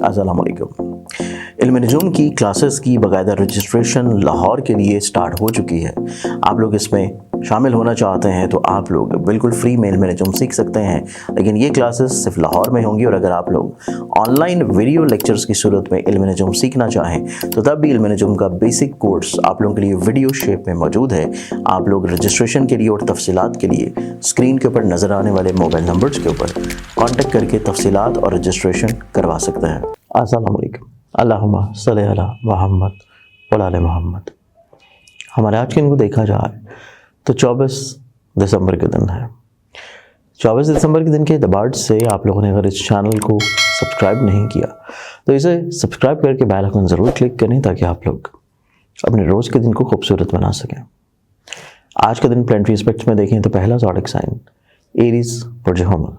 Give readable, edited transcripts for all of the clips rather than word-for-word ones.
السلام علیکم۔ علم نجوم کی کلاسز کی باقاعدہ رجسٹریشن لاہور کے لیے سٹارٹ ہو چکی ہے۔ آپ لوگ اس میں شامل ہونا چاہتے ہیں تو آپ لوگ بالکل فری میں علم نجوم سیکھ سکتے ہیں، لیکن یہ کلاسز صرف لاہور میں ہوں گی، اور اگر آپ لوگ آن لائن ویڈیو لیکچرز کی صورت میں علم نجوم سیکھنا چاہیں تو تب بھی علم نجوم کا بیسک کورس آپ لوگوں کے لیے ویڈیو شیپ میں موجود ہے۔ آپ لوگ رجسٹریشن کے لیے اور تفصیلات کے لیے اسکرین کے اوپر نظر آنے والے موبائل نمبرز کے اوپر کانٹیکٹ کر کے تفصیلات اور رجسٹریشن کروا سکتے ہیں۔ السلام علیکم۔ اللہم صلی علی محمد وعلی محمد۔ ہمارے آج کے دن کو دیکھا جائے تو 24 دسمبر کے دن ہے۔ 24 دسمبر کے دن کے اعتبار سے آپ لوگوں نے اگر اس چینل کو سبسکرائب نہیں کیا تو اسے سبسکرائب کر کے بیل آئیکن ضرور کلک کریں تاکہ آپ لوگ اپنے روز کے دن کو خوبصورت بنا سکیں۔ آج کا دن پلانٹری اسپیکٹس میں دیکھیں تو پہلا زوڈک سائن ایریز برج حمل۔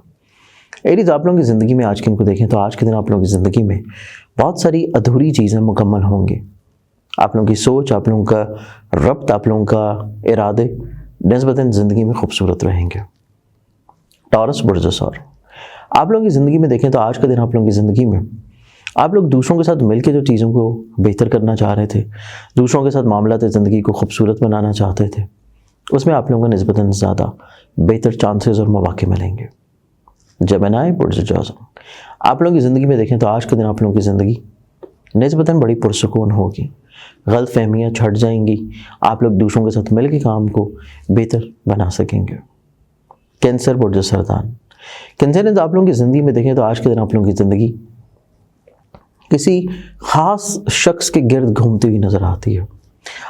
ایریز آپ لوگوں کی زندگی میں آج کے دن کو دیکھیں تو آج کے دن آپ لوگوں کی زندگی میں بہت ساری ادھوری چیزیں مکمل ہوں گی۔ آپ لوگوں کی سوچ، آپ لوگوں کا ربط، آپ لوگوں کا ارادے نسبتاً زندگی میں خوبصورت رہیں گے۔ ٹورس برج ثور۔ آپ لوگوں کی زندگی میں دیکھیں تو آج کا دن آپ لوگوں کی زندگی میں آپ لوگ دوسروں کے ساتھ مل کے جو چیزوں کو بہتر کرنا چاہ رہے تھے، دوسروں کے ساتھ معاملات زندگی کو خوبصورت بنانا چاہتے تھے، اس میں آپ لوگوں کو نسبتاً زیادہ بہتر چانسز اور مواقع ملیں گے۔ جیمنائی برج جوزن۔ آپ لوگوں کی زندگی میں دیکھیں تو آج کے دن آپ لوگوں کی زندگی نسبتاً بڑی پرسکون ہوگی، غلط فہمیاں چھٹ جائیں گی، آپ لوگ دوسروں کے ساتھ مل کے کام کو بہتر بنا سکیں گے۔ کینسر برج سرطان۔ کینسر آپ لوگوں کی زندگی میں دیکھیں تو آج کے دن آپ لوگوں کی زندگی کسی خاص شخص کے گرد گھومتی ہوئی نظر آتی ہے۔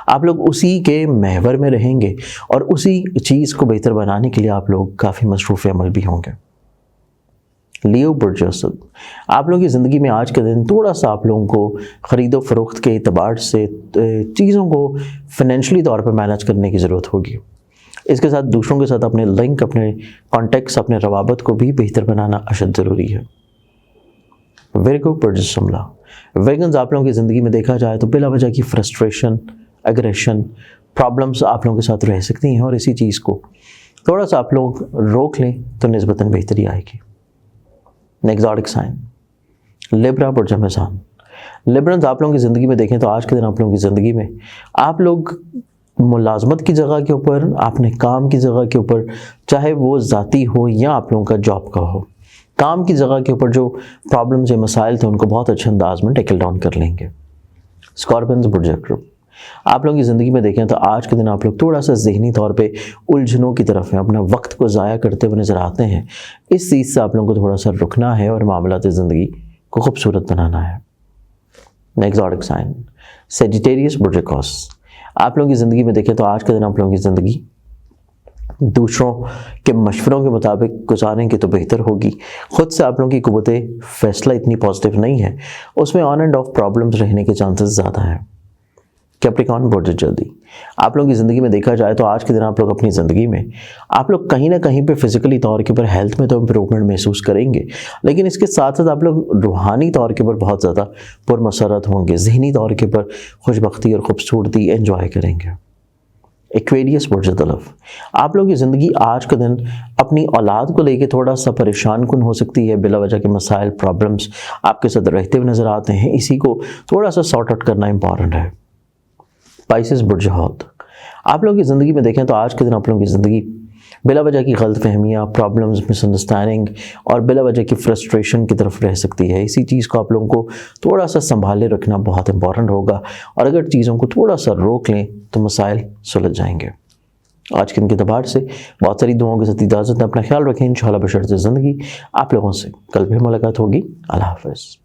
آپ لوگ اسی کے محور میں رہیں گے اور اسی چیز کو بہتر بنانے کے لیے آپ لوگ کافی مصروف عمل بھی ہوں گے۔ لیو برج اسد۔ آپ لوگوں کی زندگی میں آج کے دن تھوڑا سا آپ لوگوں کو خرید و فروخت کے اعتبار سے چیزوں کو فائنینشلی طور پر مینج کرنے کی ضرورت ہوگی۔ اس کے ساتھ دوسروں کے ساتھ اپنے لنک، اپنے کانٹیکٹس، اپنے روابط کو بھی بہتر بنانا اشد ضروری ہے۔ ورگو برج شملہ۔ ورگنز آپ لوگوں کی زندگی میں دیکھا جائے تو بلا وجہ کی فرسٹریشن، اگریشن، پرابلمس آپ لوگوں کے ساتھ رہ سکتی ہیں، اور اسی چیز کو تھوڑا سا آپ لوگ روک لیں تو نسبتاً بہتری آئے گی۔ نیکسٹ زوڈک سائن لیبرا برج میزان۔ لیبرنز آپ لوگوں کی زندگی میں دیکھیں تو آج کے دن آپ لوگوں کی زندگی میں آپ لوگ ملازمت کی جگہ کے اوپر، اپنے کام کی جگہ کے اوپر، چاہے وہ ذاتی ہو یا آپ لوگوں کا جاب کا ہو، کام کی جگہ کے اوپر جو پرابلمز یا مسائل تھے ان کو بہت اچھے انداز میں ٹیکل ڈاؤن کر لیں گے۔ اسکارپینز برج اکرم۔ آپ لوگوں کی زندگی میں دیکھیں تو آج کے دن آپ لوگ تھوڑا سا ذہنی طور پہ الجھنوں کی طرف ہیں، اپنا وقت کو ضائع کرتے ہوئے نظر آتے ہیں۔ اس چیز سے آپ لوگوں کو تھوڑا سا رکنا ہے اور معاملات زندگی کو خوبصورت بنانا ہے۔ نیکسٹ زوڈک سائن سیجیٹیریس برج اکوس۔ آپ لوگوں کی زندگی میں دیکھیں تو آج کے دن آپ لوگوں کی زندگی دوسروں کے مشوروں کے مطابق گزاریں گے تو بہتر ہوگی۔ خود سے آپ لوگوں کی قوت فیصلہ اتنی پازیٹیو نہیں ہے، اس میں آن اینڈ آف پرابلمز رہنے کے چانسز زیادہ ہیں۔ کیپریکان برج جلدی۔ آپ لوگوں کی زندگی میں دیکھا جائے تو آج کے دن آپ لوگ اپنی زندگی میں آپ لوگ کہیں نہ کہیں پہ فزیکلی طور کے اوپر ہیلتھ میں تو امپروومنٹ محسوس کریں گے، لیکن اس کے ساتھ ساتھ آپ لوگ روحانی طور کے اوپر بہت زیادہ پرمسرت ہوں گے، ذہنی طور کے اوپر خوش بختی اور خوبصورتی انجوائے کریں گے۔ ایکویریس برج طلف۔ آپ لوگوں کی زندگی آج کا دن اپنی اولاد کو لے کے تھوڑا سا پریشان کن ہو سکتی ہے، بلا وجہ کے مسائل، پرابلمس آپ کے ساتھ رہتے ہوئے نظر آتے ہیں، اسی کو تھوڑا سا سارٹ آؤٹ کرنا امپورٹنٹ ہے۔ پائسس برج حوت۔ آپ لوگوں کی زندگی میں دیکھیں تو آج کے دن آپ لوگوں کی زندگی بلا وجہ کی غلط فہمیاں، پرابلمز، مس انڈرسٹینڈنگ اور بلا وجہ کی فرسٹریشن کی طرف رہ سکتی ہے۔ اسی چیز کو آپ لوگوں کو تھوڑا سا سنبھالے رکھنا بہت امپورٹنٹ ہوگا، اور اگر چیزوں کو تھوڑا سا روک لیں تو مسائل سلجھ جائیں گے۔ آج کے دن کے اعتبار سے بہت ساری دعاؤں کے ساتھ اجازت، اپنا خیال رکھیں، انشاءاللہ بشرط زندگی۔ آپ لوگوں سے کل پھر ملاقات ہوگی۔ اللہ حافظ۔